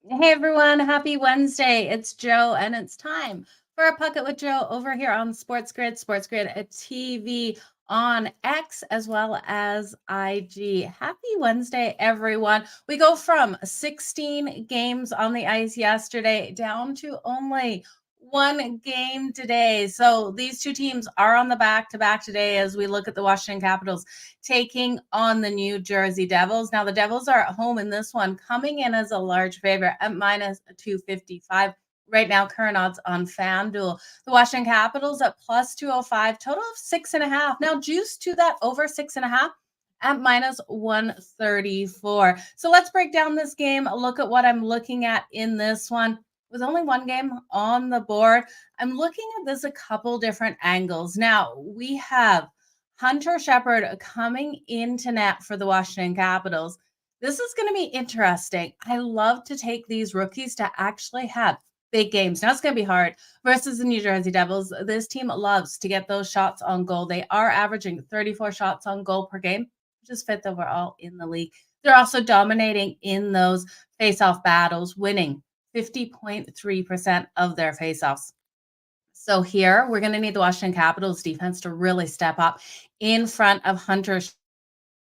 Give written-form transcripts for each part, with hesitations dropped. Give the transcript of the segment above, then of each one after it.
Hey everyone, happy Wednesday. It's Joe, and it's time for a Pucket with Joe over here on SportsGrid TV on X as well as IG. Happy Wednesday, everyone. We go from 16 games on the ice yesterday down to only one game today. So these two teams are on the back-to-back today as we look at the Washington Capitals taking on the New Jersey Devils. Now, the Devils are at home in this one, coming in as a large favorite at minus 255. Right now, current odds on FanDuel. The Washington Capitals at plus 205, total of 6.5. Now, juice to that over 6.5 at minus 134. So let's break down this game. Look at what I'm looking at in this one. With only one game on the board, I'm looking at this a couple different angles. Now, we have Hunter Shepard coming into net for the Washington Capitals. This is going to be interesting. I love to take these rookies to actually have big games. Now it's going to be hard versus the New Jersey Devils. This team loves to get those shots on goal. They are averaging 34 shots on goal per game, which is fifth overall in the league. They're also dominating in those face-off battles, winning 50.3% of their face-offs. So here we're going to need the Washington Capitals defense to really step up in front of Hunter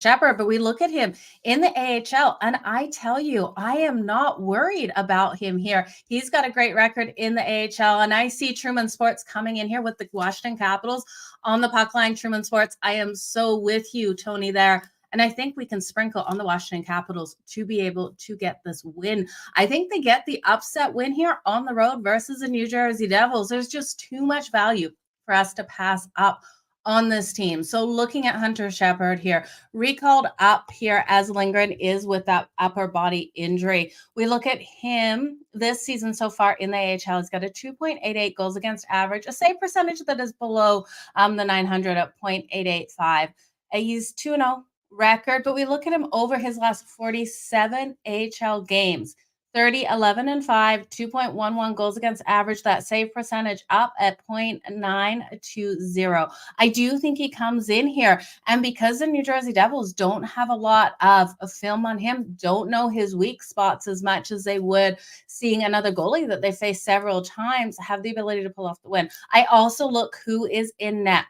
Shepard. But we look at him in the AHL, and I tell you, I am not worried about him here. He's got a great record in the AHL, and I see Truman Sports coming in here with the Washington Capitals on the puck line. Truman Sports, I am so with you, Tony, there. And I think we can sprinkle on the Washington Capitals to be able to get this win. I think they get the upset win here on the road versus the New Jersey Devils. There's just too much value for us to pass up on this team. So looking at Hunter Shepard here, recalled up here as Lindgren is with that upper body injury. We look at him this season so far in the AHL. He's got a 2.88 goals against average, a save percentage that is below the 900 at 0.885. He's 2-0 record, but we look at him over his last 47 AHL games. 30, 11, and 5, 2.11 goals against average, that save percentage up at 0.920. I do think he comes in here. And because the New Jersey Devils don't have a lot of film on him, don't know his weak spots as much as they would seeing another goalie that they faced several times, have the ability to pull off the win. I also look who is in net.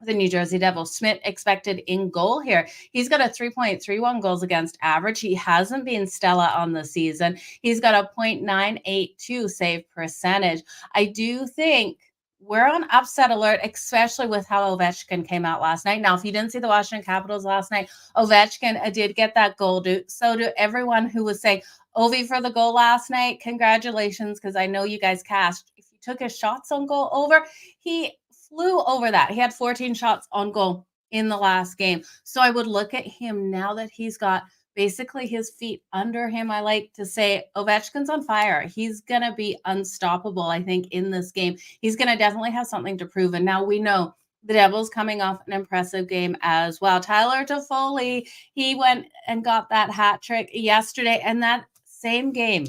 The New Jersey Devils. Smith expected in goal here. He's got a 3.31 goals against average. He hasn't been stellar on the season. He's got a 0.982 save percentage. I do think we're on upset alert, especially with how Ovechkin came out last night. Now, if you didn't see the Washington Capitals last night, Ovechkin did get that goal. So do everyone who was saying, Ovi for the goal last night, congratulations, because I know you guys cashed. If you took his shots on goal over, he flew over that. He had 14 shots on goal in the last game. So I would look at him now that he's got basically his feet under him. I like to say Ovechkin's on fire. He's going to be unstoppable, I think, in this game. He's going to definitely have something to prove. And now we know the Devils coming off an impressive game as well. Tyler Toffoli, he went and got that hat trick yesterday. And that same game,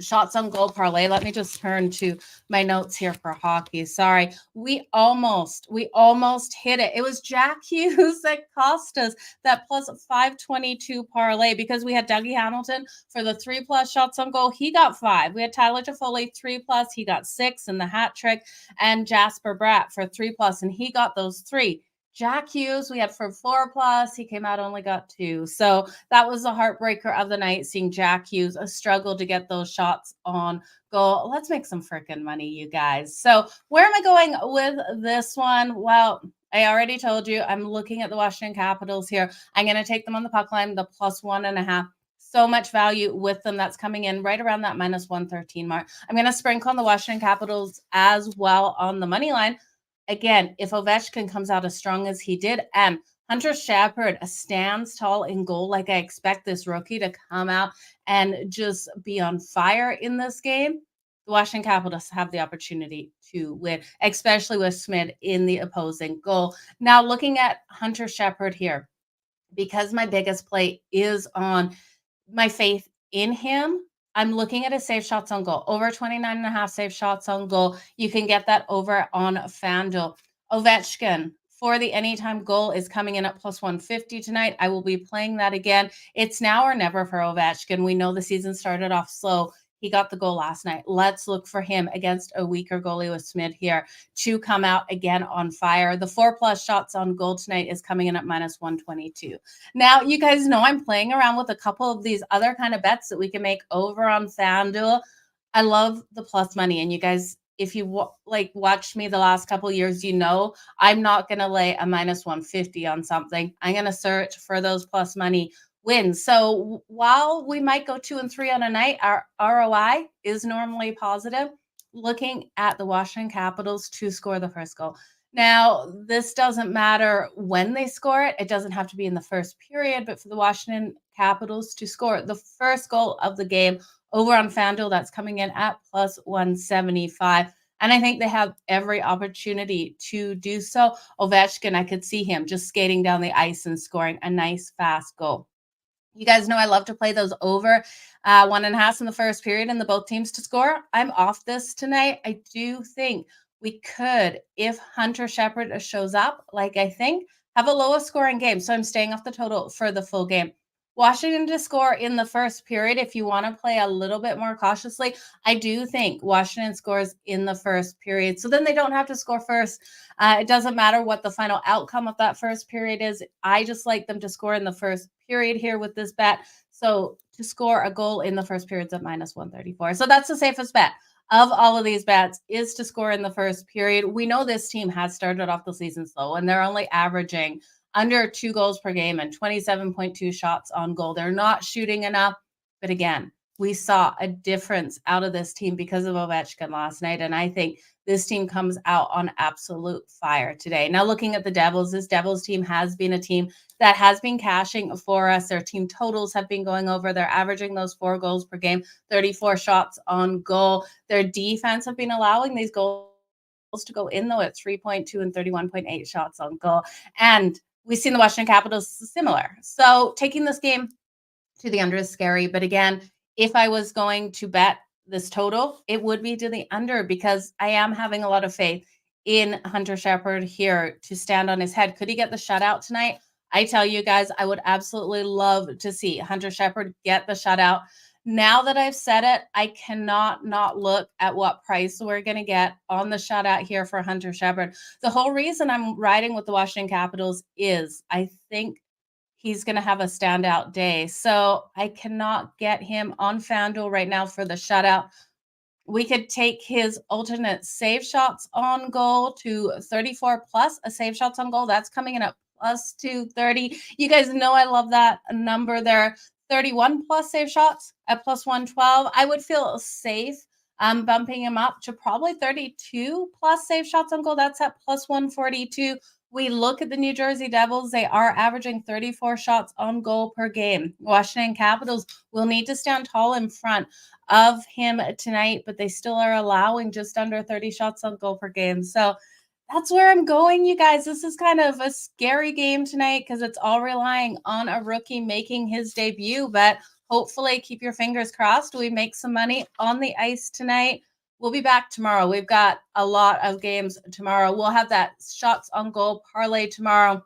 shots on goal parlay. Let me just turn to my notes here for hockey. Sorry. We almost hit it. It was Jack Hughes that cost us that plus 522 parlay because we had Dougie Hamilton for the 3+ shots on goal. He got 5. We had Tyler Toffoli 3+. He got 6 in the hat trick, and Jasper Bratt for 3+, and he got those 3. Jack Hughes, we had for 4+. He came out, only got 2. So that was the heartbreaker of the night, seeing Jack Hughes struggle to get those shots on goal. Let's make some freaking money, you guys. So where am I going with this one? Well, I already told you I'm looking at the Washington Capitals here. I'm going to take them on the puck line, the plus 1.5. So much value with them. That's coming in right around that minus 113 mark. I'm going to sprinkle on the Washington Capitals as well on the money line. Again, if Ovechkin comes out as strong as he did, and Hunter Shepard stands tall in goal, like I expect this rookie to come out and just be on fire in this game, the Washington Capitals have the opportunity to win, especially with Smith in the opposing goal. Now, looking at Hunter Shepard here, because my biggest play is on my faith in him, I'm looking at his save shots on goal, over 29.5 save shots on goal. You can get that over on FanDuel. Ovechkin, for the anytime goal is coming in at plus 150 tonight. I will be playing that again. It's now or never for Ovechkin. We know the season started off slow. He got the goal last night. Let's look for him against a weaker goalie with Smith here to come out again on fire. The 4+ shots on goal tonight is coming in at minus 122. Now, you guys know I'm playing around with a couple of these other kind of bets that we can make over on FanDuel. I love the plus money, and you guys, if you watched me the last couple of years, you know I'm not going to lay a minus 150 on something. I'm going to search for those plus money wins. So while we might go 2 and 3 on a night, our ROI is normally positive. Looking at the Washington Capitals to score the first goal. Now, this doesn't matter when they score it. It doesn't have to be in the first period, but for the Washington Capitals to score the first goal of the game over on FanDuel, that's coming in at plus 175. And I think they have every opportunity to do so. Ovechkin, I could see him just skating down the ice and scoring a nice, fast goal. You guys know I love to play those over 1.5 in the first period and the both teams to score. I'm off this tonight. I do think we could, if Hunter Shepard shows up, like I think, have a lowest scoring game. So I'm staying off the total for the full game. Washington to score in the first period. If you want to play a little bit more cautiously, I do think Washington scores in the first period. So then they don't have to score first. It doesn't matter what the final outcome of that first period is. I just like them to score in the first period here with this bet. So to score a goal in the first period is at minus 134. So that's the safest bet of all of these bets, is to score in the first period. We know this team has started off the season slow, and they're only averaging under 2 goals per game and 27.2 shots on goal. They're not shooting enough. But again, we saw a difference out of this team because of Ovechkin last night. And I think this team comes out on absolute fire today. Now, looking at the Devils, this Devils team has been a team that has been cashing for us. Their team totals have been going over. They're averaging those 4 goals per game, 34 shots on goal. Their defense have been allowing these goals to go in, though, at 3.2 and 31.8 shots on goal. And we've seen the Washington Capitals similar. So taking this game to the under is scary. But again, if I was going to bet this total, it would be to the under, because I am having a lot of faith in Hunter Shepard here to stand on his head. Could he get the shutout tonight? I tell you guys, I would absolutely love to see Hunter Shepard get the shutout. Now that I've said it, I cannot not look at what price we're going to get on the shutout here for Hunter Shepard. The whole reason I'm riding with the Washington Capitals is I think he's going to have a standout day. So I cannot get him on FanDuel right now for the shutout. We could take his alternate save shots on goal to 34 plus a save shots on goal. That's coming in at plus 230. You guys know I love that number there. 31 plus save shots at plus 112. I would feel safe bumping him up to probably 32 plus save shots on goal. That's at plus 142. We look at the New Jersey Devils. They are averaging 34 shots on goal per game. Washington Capitals will need to stand tall in front of him tonight, but they still are allowing just under 30 shots on goal per game. So that's where I'm going, you guys. This is kind of a scary game tonight because it's all relying on a rookie making his debut, but hopefully keep your fingers crossed. We make some money on the ice tonight. We'll be back tomorrow. We've got a lot of games tomorrow. We'll have that shots on goal parlay tomorrow.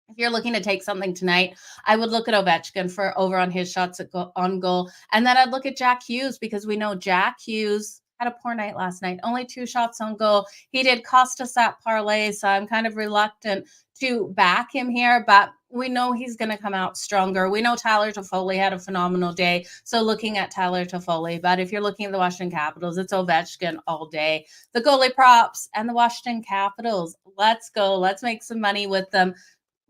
If you're looking to take something tonight, I would look at Ovechkin for over on his shots on goal. And then I'd look at Jack Hughes, because we know Jack Hughes had a poor night last night. Only 2 shots on goal. He did cost us that parlay, so I'm kind of reluctant to back him here, but we know he's going to come out stronger. We know Tyler Toffoli had a phenomenal day, so looking at Tyler Toffoli. But if you're looking at the Washington Capitals, it's Ovechkin all day. The goalie props and the Washington Capitals. Let's go. Let's make some money with them.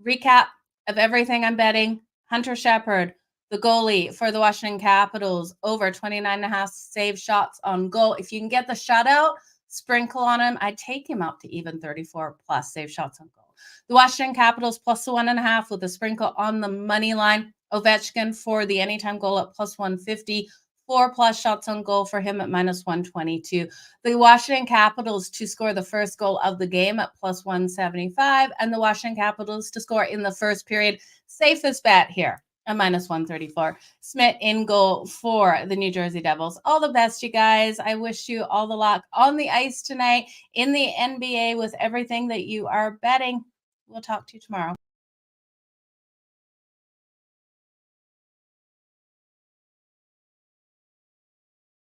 Recap of everything I'm betting. Hunter Shepard, the goalie for the Washington Capitals, over 29.5 save shots on goal. If you can get the shutout, sprinkle on him. I'd take him up to even 34 plus save shots on goal. The Washington Capitals plus the 1.5 with a sprinkle on the money line. Ovechkin for the anytime goal at plus 150. 4 plus shots on goal for him at minus 122. The Washington Capitals to score the first goal of the game at plus 175. And the Washington Capitals to score in the first period. Safest bet here at minus 134. Smith in goal for the New Jersey Devils. All the best, you guys. I wish you all the luck on the ice tonight in the NBA with everything that you are betting. We'll talk to you tomorrow.